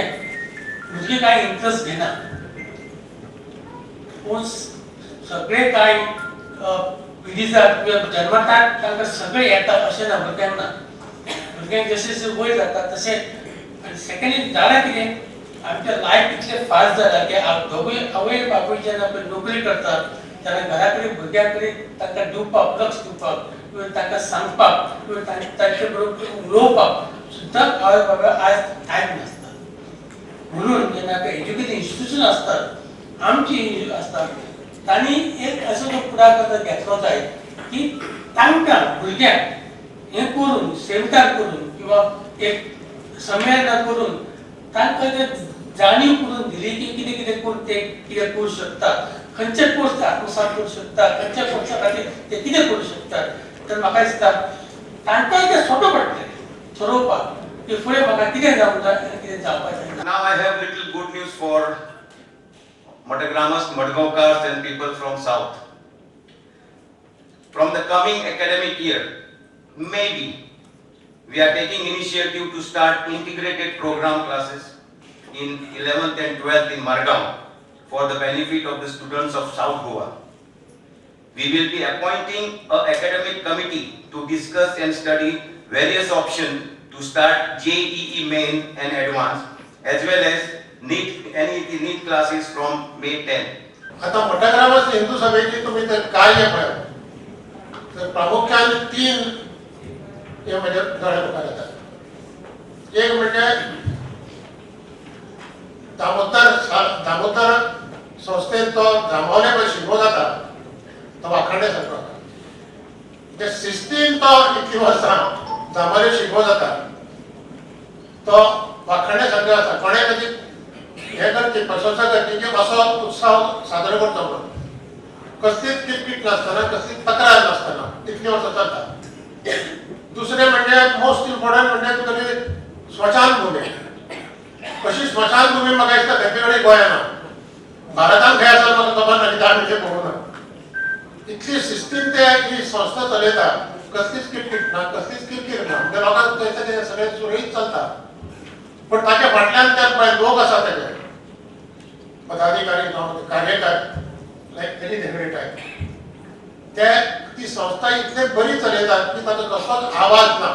भुरगे काय इंटरेस्ट घेना पूण सगळे काय पिढीजात किंवा जन्मतात तांकां सगळे येता अशें ना भुरग्यांक ना भुरग्यांक जशें जशें वय जाता तशें आनी सेकंड जालां कितें आमचें लायफ इतलें फास्ट जालां की दोगूय आवय बापूय जेन्ना पळय नोकरी करतात तेन्ना घरा कडेन भुरग्यां कडेन तांकां दिवपाक लक्ष दिवपाक किंवा तांकां सांगपाक किंवा तांचे बरोबर उलोवपाक सुद्दां आवय बापूय आज टायम नासता म्हणून जेन्ना एज्युकेशन इन्स्टिट्यूशन आसतात आमची आसतात तांणी एक असो जो पुढाकार घेतलो जाय की तांकां भुरग्यांक हें करून सेमिनार करून किंवा एक संमेलनां करून तांकां ते जाणीव करून दिली की कितें कितें करून ते कितें करूं शकता खंयचे कोर्स आत्मसात करूं शकता खंयच्या कोर्सा खातीर ते कितें करूं शकतात तर म्हाका दिसता तांकांय ते सोंपें पडटलें ठरोवपाक की फुडें म्हाका कितें जावंक जाय आनी कितें जावपाक जायना. Now I have little good news for Matagramas, Madgaonkars and people from south. From the coming academic year, maybe we are taking initiative to start integrated program classes in 11th and 12th in Margao for the benefit of the students of South Goa. We will be appointing an academic committee to discuss and study various options to start JEE main and advanced as well as NEET classes from May 10. आता मटाग्रामस हिंदू सभेची तुम्ही तर कार्य पळय तर प्रामुख्याने 3 हे म्हणजे गट प्रकार येतात. एक म्हणजे दामोदर संस्थेत तो जांभवले पळय शिकवो जाता तो वाखडे सारको जे शिस्तीन तो इतली वर्सां जांभवले शिकवो जाता तो वाखडे सारको आसा कोणे ताची हे करची प्रशंसा करची की असो उत्सव साजरो करतो म्हणून कसलीच किटकिट नासतना कसलीच तक्रार नासतना इतली वर्सां चलता. दुसरे म्हणजे मोस्ट इम्पॉर्टंट म्हणजे तुका स्मशानभूमी अशी स्मशानभूमी म्हाका दिसता खंयचे कडेन गोंयांत ना भारतांत खंय आसा म्हाका खबर ना कित्याक आमी तें पळोवंक ना इतली शिस्तीन ते ही संस्था चलयता कसलीच किटकिट ना कसलीच किरकीर ना म्हणजे लोकांक थंयसर कितें सगळें सुरळीत चलता पण ताच्या फाटल्यान ते पळय लोक आसा तेजे पदाधिकारी जावं कार्यकारी लायक एनी सेक्रेटरी ते ती संस्था इतले बरी चलयतात की ताचो कसलोच आवाज ना